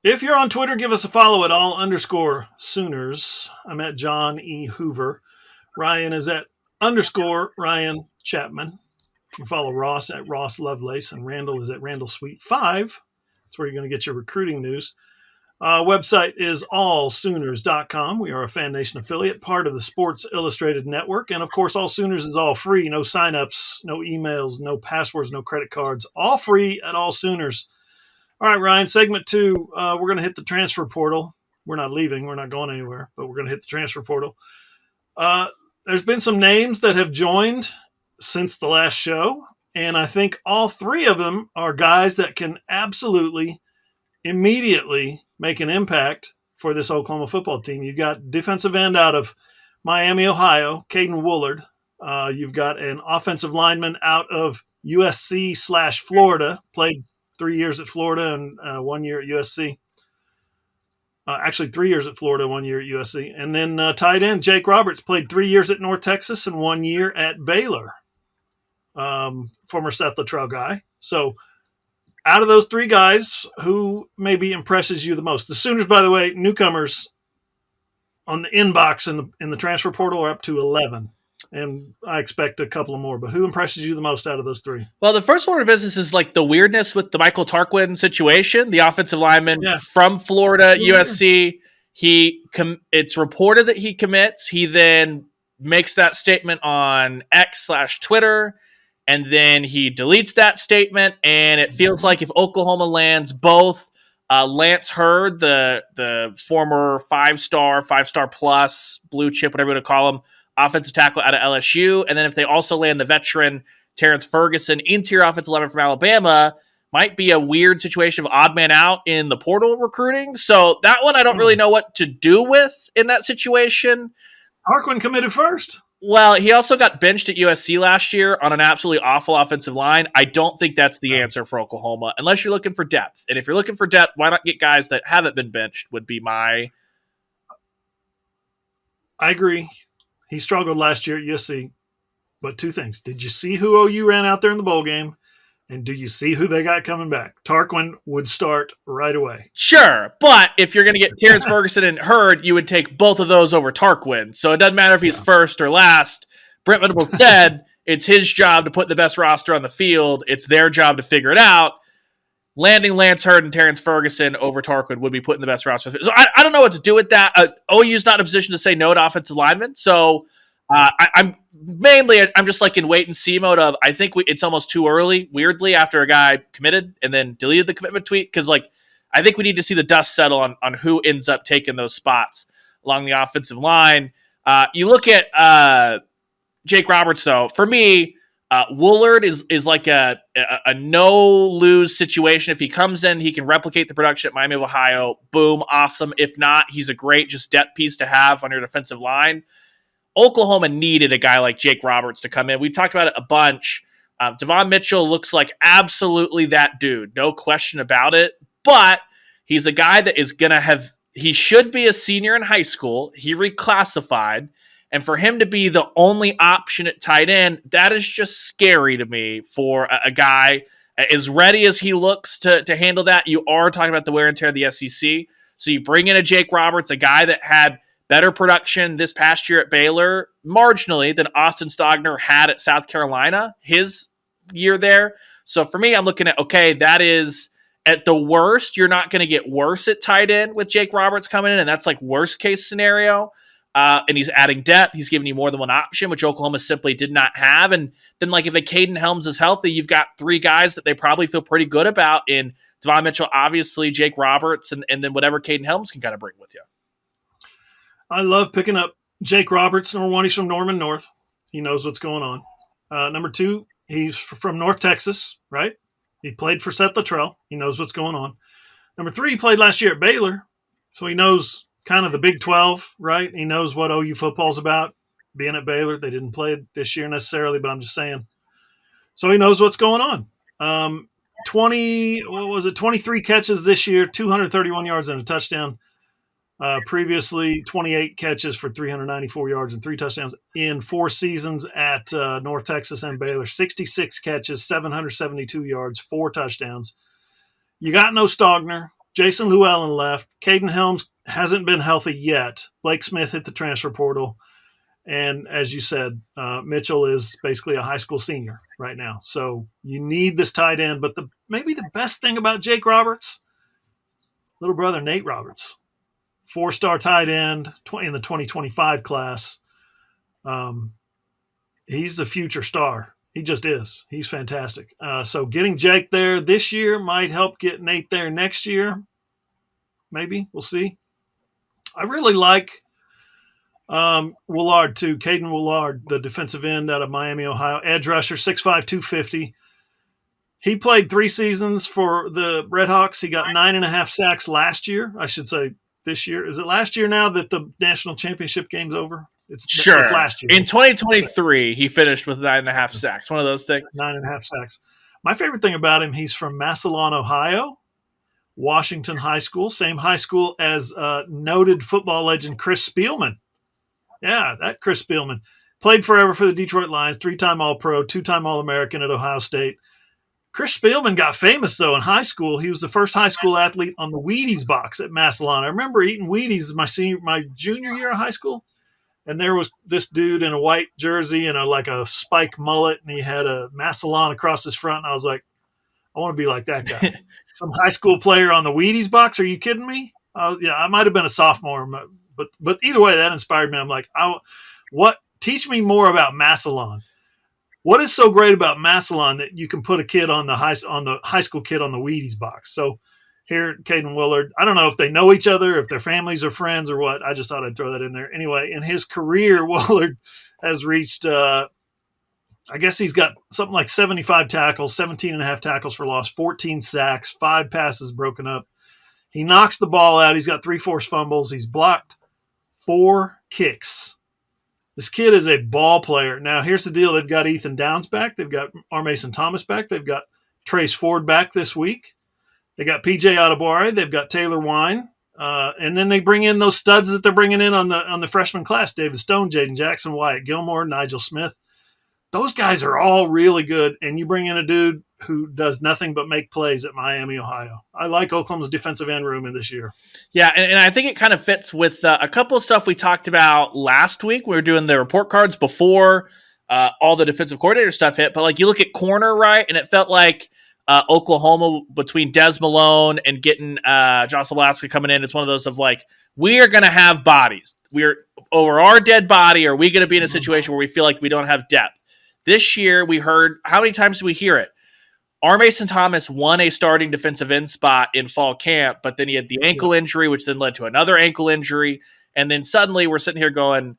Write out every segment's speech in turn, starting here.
If you're on Twitter, give us a follow at all_Sooners. I'm at John E. Hoover. Ryan is at _Ryan Chapman. You can follow Ross at Ross Lovelace, and Randall is at Randall Sweet 5. That's where you're going to get your recruiting news. Website is allsooners.com. We are a Fan Nation affiliate, part of the Sports Illustrated Network. And, of course, All Sooners is all free. No signups, no emails, no passwords, no credit cards. All free at All Sooners. All right, Ryan, segment 2, we're going to hit the transfer portal. We're not leaving. We're not going anywhere, but we're going to hit the transfer portal. There's been some names that have joined since the last show, and I think all three of them are guys that can absolutely immediately make an impact for this Oklahoma football team. You've got defensive end out of Miami, Ohio, Caden Woolard. You've got an offensive lineman out of USC/Florida, played 3 years at Florida and 1 year at USC. Actually, 3 years at Florida, 1 year at USC. And then tight end Jake Roberts played 3 years at North Texas and 1 year at Baylor. Former Seth Luttrell guy. So out of those three guys, who maybe impresses you the most? The Sooners, by the way, newcomers on the inbox in the transfer portal are up to 11. And I expect a couple of more. But who impresses you the most out of those three? Well, the first order of business is like the weirdness with the Michael Tarquin situation, the offensive lineman from Florida, USC. It's reported that he commits. He then makes that statement on X/Twitter, and then he deletes that statement. And it feels like if Oklahoma lands both Lance Hurd, the former five-star plus, blue chip, whatever you want to call him, offensive tackle out of LSU. And then if they also land the veteran Terrence Ferguson, interior offensive lineman from Alabama, might be a weird situation of odd man out in the portal recruiting. So that one I don't really know what to do with in that situation. Tarquin committed first. Well, he also got benched at USC last year on an absolutely awful offensive line. I don't think that's the answer for Oklahoma, unless you're looking for depth. And if you're looking for depth, why not get guys that haven't been benched would be my... I agree. He struggled last year at USC, but two things. Did you see who OU ran out there in the bowl game? And do you see who they got coming back? Tarquin would start right away. Sure, but if you're going to get Terrence Ferguson and Hurd, you would take both of those over Tarquin. So it doesn't matter if he's first or last. Brent Venables said it's his job to put the best roster on the field. It's their job to figure it out. Landing Lance Hurd and Terrence Ferguson over Tarquin would be putting the best roster. So I don't know what to do with that. OU's not in a position to say no to offensive linemen. So I'm just like in wait and see mode of, I think it's almost too early, weirdly, after a guy committed and then deleted the commitment tweet. Cause like, I think we need to see the dust settle on who ends up taking those spots along the offensive line. You look at Jake Roberts though, for me, Woolard is like a no-lose situation. If he comes in, he can replicate the production at Miami of Ohio. Boom, awesome. If not, he's a great just depth piece to have on your defensive line. Oklahoma needed a guy like Jake Roberts to come in. We talked about it a bunch. Devon Mitchell looks like absolutely that dude. No question about it. But he's a guy that is going to have – he should be a senior in high school. He reclassified. And for him to be the only option at tight end, that is just scary to me for a guy as ready as he looks to handle that. You are talking about the wear and tear of the SEC. So you bring in a Jake Roberts, a guy that had better production this past year at Baylor, marginally, than Austin Stogner had at South Carolina, his year there. So for me, I'm looking at, okay, that is at the worst, you're not going to get worse at tight end with Jake Roberts coming in, and that's like worst case scenario. And he's adding depth. He's giving you more than one option, which Oklahoma simply did not have. And then, like, if a Caden Helms is healthy, you've got three guys that they probably feel pretty good about in Devon Mitchell, obviously, Jake Roberts, and then whatever Caden Helms can kind of bring with you. I love picking up Jake Roberts. Number one, he's from Norman North. He knows what's going on. Number two, he's from North Texas, right? He played for Seth Luttrell. He knows what's going on. Number three, he played last year at Baylor, so he knows kind of the Big 12, right? He knows what OU football's about. Being at Baylor, they didn't play this year necessarily, but I'm just saying. So he knows what's going on. 23 catches this year, 231 yards and a touchdown. Previously, 28 catches for 394 yards and 3 touchdowns in 4 seasons at North Texas and Baylor. 66 catches, 772 yards, 4 touchdowns. You got no Stogner. Jason Llewellyn left. Caden Helms hasn't been healthy yet. Blake Smith hit the transfer portal. And as you said, Mitchell is basically a high school senior right now. So you need this tight end. But maybe the best thing about Jake Roberts, little brother Nate Roberts, 4-star tight end in the 2025 class. He's a future star. He just is. He's fantastic. So getting Jake there this year might help get Nate there next year. Maybe. We'll see. I really like Willard too. Caden Willard, the defensive end out of Miami, Ohio. Edge rusher, 6'5", 250. He played 3 seasons for the Redhawks. He got 9.5 sacks last year. I should say this year. Is it last year now that the national championship game's over? It's last year. In 2023, he finished with 9.5 sacks. One of those things. 9.5 sacks. My favorite thing about him, he's from Massillon, Ohio, Washington High School, same high school as noted football legend Chris Spielman. Yeah, that Chris Spielman. Played forever for the Detroit Lions, 3-time All-Pro, 2-time All-American at Ohio State. Chris Spielman got famous, though, in high school. He was the first high school athlete on the Wheaties box at Massillon. I remember eating Wheaties my junior year of high school, and there was this dude in a white jersey and a spike mullet, and he had a Massillon across his front, and I was like, I want to be like that guy. Some high school player on the Wheaties box? Are you kidding me? Yeah, I might have been a sophomore, but either way, that inspired me. I'm like, teach me more about Massillon. What is so great about Massillon that you can put a kid on the high school kid on the Wheaties box? So here, Caden Willard, I don't know if they know each other, if their families are friends or what. I just thought I'd throw that in there. Anyway, in his career, Willard has reached, I guess he's got something like 75 tackles, 17.5 tackles for loss, 14 sacks, 5 passes broken up. He knocks the ball out. He's got 3 forced fumbles. He's blocked 4 kicks. This kid is a ball player. Now, here's the deal. They've got Ethan Downs back. They've got Armason Thomas back. They've got Trace Ford back this week. They got PJ Adebawore. They've got Taylor Wine. And then they bring in those studs that they're bringing in on the freshman class, David Stone, Jaden Jackson, Wyatt Gilmore, Nigel Smith. Those guys are all really good, and you bring in a dude who does nothing but make plays at Miami, Ohio. I like Oklahoma's defensive end room in this year. Yeah, and I think it kind of fits with a couple of stuff we talked about last week. We were doing the report cards before all the defensive coordinator stuff hit, but you look at corner, right, and it felt like Oklahoma between Des Malone and getting Josh Alaska coming in, it's one of those of we are going to have bodies. We're over our dead body. Are we going to be in a situation where we feel like we don't have depth? This year, we heard, how many times did we hear it? Armason Thomas won a starting defensive end spot in fall camp, but then he had the ankle injury, which then led to another ankle injury. And then suddenly we're sitting here going,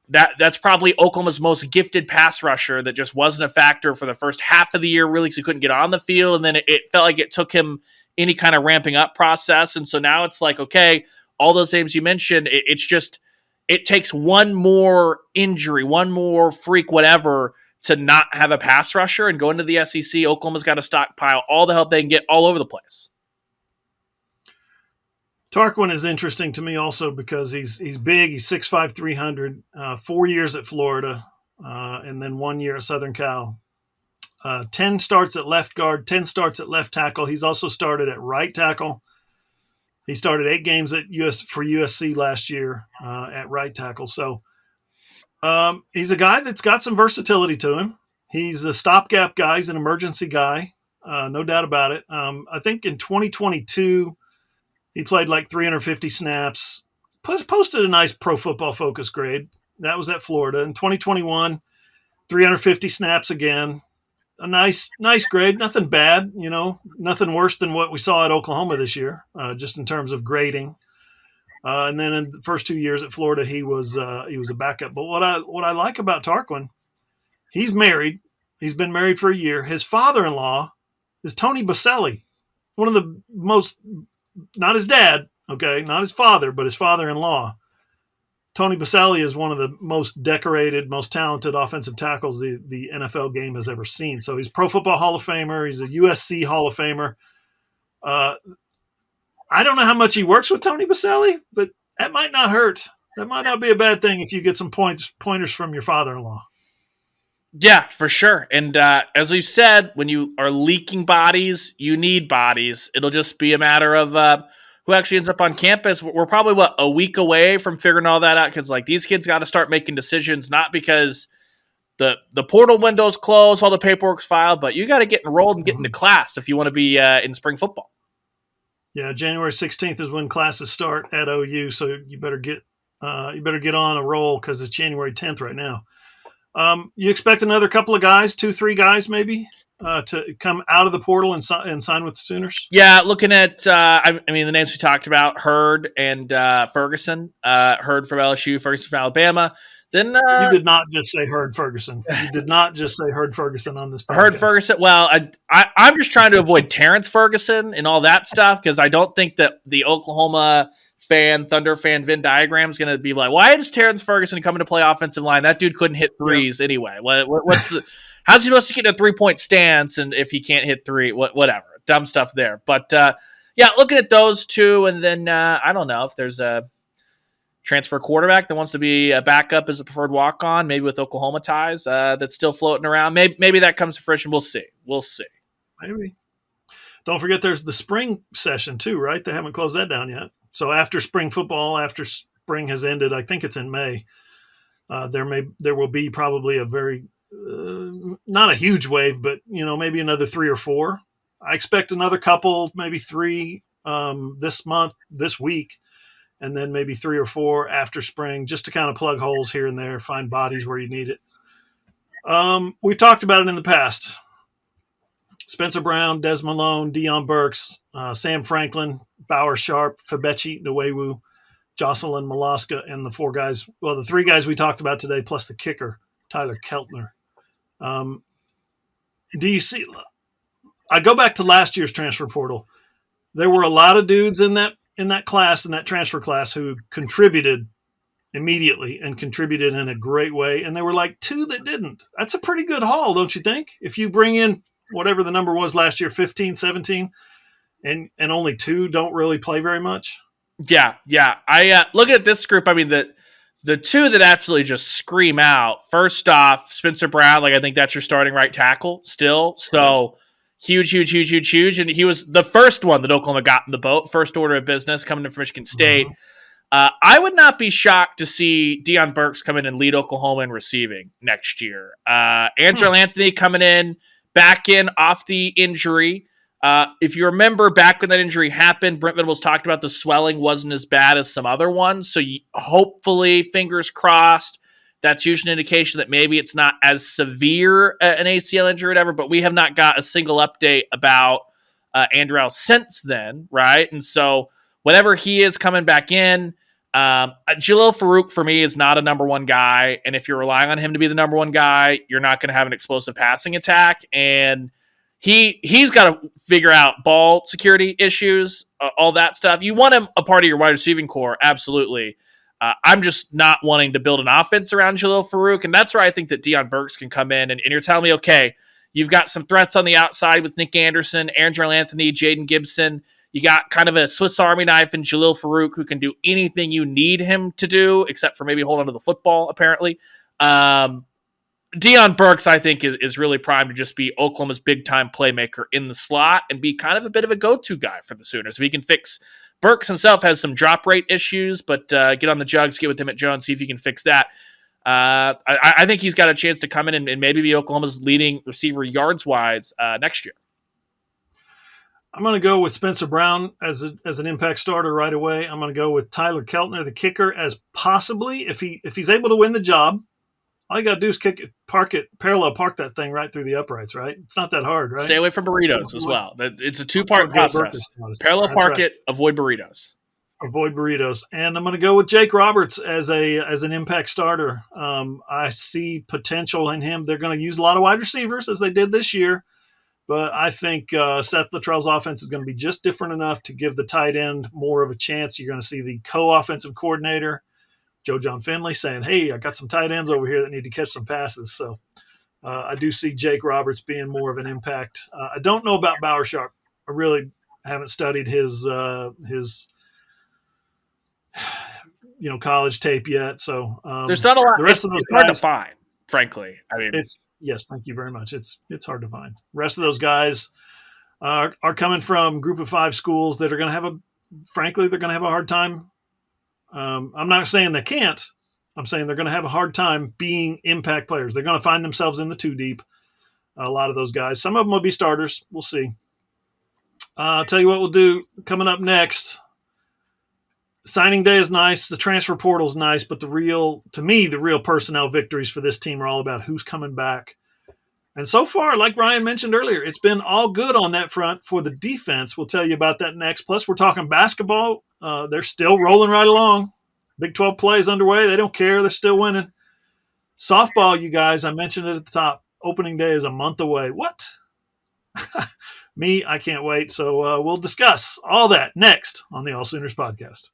that's probably Oklahoma's most gifted pass rusher that just wasn't a factor for the first half of the year, really, because he couldn't get on the field. And then it felt like it took him any kind of ramping up process. And so now it's okay, all those names you mentioned, it takes one more injury, one more freak, whatever, to not have a pass rusher and go into the SEC. Oklahoma's got to stockpile all the help they can get all over the place. Tarquin is interesting to me also because he's big. He's 6'5", 300, 4 years at Florida, and then 1 year at Southern Cal. 10 starts at left guard, 10 starts at left tackle. He's also started at right tackle. He started 8 games for USC last year at right tackle. So he's a guy that's got some versatility to him. He's a stopgap guy. He's an emergency guy, no doubt about it. I think in 2022, he played 350 snaps, posted a nice Pro Football Focus grade. That was at Florida. In 2021, 350 snaps again. A nice grade, nothing bad, nothing worse than what we saw at Oklahoma this year, just in terms of grading. And then in the first 2 years at Florida, he was a backup. But what I like about Tarquin, he's married. He's been married for a year. His father-in-law is Tony Baselli, one of the most, not his dad, okay, not his father, but his father-in-law. Tony Baselli is one of the most decorated, most talented offensive tackles the NFL game has ever seen. So he's Pro Football Hall of Famer. He's a USC Hall of Famer. I don't know how much he works with Tony Baselli, but that might not hurt. That might not be a bad thing if you get some pointers from your father-in-law. Yeah, for sure. And as we've said, when you are leaking bodies, you need bodies. It'll just be a matter of who actually ends up on campus. We're probably, a week away from figuring all that out because, like, these kids got to start making decisions, not because the portal window's closed, all the paperwork's filed, but you got to get enrolled and get into class if you want to be in spring football. Yeah, January 16th is when classes start at OU, so you better get on a roll because it's January 10th right now. You expect another couple of guys, 2-3 guys maybe, to come out of the portal and sign with the Sooners? Yeah, looking at, the names we talked about, Hurd and Ferguson. Hurd from LSU, Ferguson from Alabama. Then you did not just say Hurd Ferguson. You did not just say Hurd Ferguson on this podcast. Hurd Ferguson. Well, I'm just trying to avoid Terrence Ferguson and all that stuff because I don't think that the Oklahoma Thunder fan Venn diagram is going to be like, why is Terrence Ferguson coming to play offensive line? That dude couldn't hit threes anyway. What's how's he supposed to get in a 3-point stance and if he can't hit three? Whatever, dumb stuff there. But yeah, looking at those two, and then I don't know if there's a transfer quarterback that wants to be a backup as a preferred walk-on, maybe with Oklahoma ties, that's still floating around. Maybe that comes to fruition. We'll see. Maybe. Don't forget there's the spring session too, right? They haven't closed that down yet. So after spring football, after spring has ended, I think it's in May, there will be probably a very not a huge wave, but maybe another 3 or 4. I expect another couple, maybe 3 this week, and then maybe 3 or 4 after spring, just to kind of plug holes here and there, find bodies where you need it. We've talked about it in the past. Spencer Brown, Des Malone, Deion Burks, Sam Franklin, Bauer Sharp, Fabechi Nwewu, Jocelyn Malaska, and the 3 guys we talked about today, plus the kicker, Tyler Keltner. Do you see? I go back to last year's transfer portal. There were a lot of dudes in that class, in that transfer class, who contributed immediately and contributed in a great way, and there were like 2 that didn't. That's a pretty good haul, don't you think? If you bring in whatever the number was last year, 15, 17, and only 2 don't really play very much. Yeah. I look at this group. I mean, the 2 that absolutely just scream out. First off, Spencer Brown. Like, I think that's your starting right tackle still. So huge. And he was the first one that Oklahoma got in the boat. First order of business coming in from Michigan State. I would not be shocked to see Deion Burks come in and lead Oklahoma in receiving next year. Andrew Anthony coming in, back in off the injury. If you remember back when that injury happened, Brent Venables talked about the swelling wasn't as bad as some other ones. So hopefully, fingers crossed, that's usually an indication that maybe it's not as severe an ACL injury or whatever, but we have not got a single update about Andrew since then, right? And so whatever he is coming back in, Jalil Farouk for me is not a number 1 guy. And if you're relying on him to be the number 1 guy, you're not going to have an explosive passing attack. And he's got to figure out ball security issues, all that stuff. You want him a part of your wide receiving core, absolutely. I'm just not wanting to build an offense around Jalil Farouk, and that's where I think that Deion Burks can come in. And you're telling me, okay, you've got some threats on the outside with Nick Anderson, Andrew Anthony, Jaden Gibson. You got kind of a Swiss Army knife in Jalil Farouk who can do anything you need him to do, except for maybe hold on to the football, apparently. Deion Burks, I think, is really primed to just be Oklahoma's big-time playmaker in the slot and be kind of a bit of a go-to guy for the Sooners. If he can fix – Burks himself has some drop rate issues, but get on the jugs, get with him at Jones, see if he can fix that. I think he's got a chance to come in and maybe be Oklahoma's leading receiver yards-wise next year. I'm going to go with Spencer Brown as an impact starter right away. I'm going to go with Tyler Keltner, the kicker, as possibly, if he's able to win the job. All you got to do is parallel park that thing right through the uprights, right? It's not that hard, right? Stay away from burritos as well. It's a 2-part process. Parallel park it, avoid burritos. Avoid burritos. And I'm going to go with Jake Roberts as an impact starter. I see potential in him. They're going to use a lot of wide receivers as they did this year, but I think Seth Luttrell's offense is going to be just different enough to give the tight end more of a chance. You're going to see the co-offensive coordinator, Joe John Finley, saying, hey, I got some tight ends over here that need to catch some passes. So I do see Jake Roberts being more of an impact. I don't know about Bauer Sharp. I really haven't studied his college tape yet. So there's not a lot. The rest of those it's hard to find, frankly. I mean, Yes, thank you very much. It's hard to find. Rest of those guys are coming from group of 5 schools that are going to have frankly, they're going to have a hard time. I'm not saying they can't. I'm saying they're going to have a hard time being impact players. They're going to find themselves in the 2 deep. A lot of those guys. Some of them will be starters. We'll see. I'll tell you what we'll do coming up next. Signing day is nice. The transfer portal is nice, but the real personnel victories for this team are all about who's coming back. And so far, like Ryan mentioned earlier, it's been all good on that front for the defense. We'll tell you about that next. Plus, we're talking basketball. They're still rolling right along. Big 12 play is underway. They don't care. They're still winning. Softball, you guys, I mentioned it at the top. Opening day is a month away. What? Me, I can't wait. So we'll discuss all that next on the AllSooners Podcast.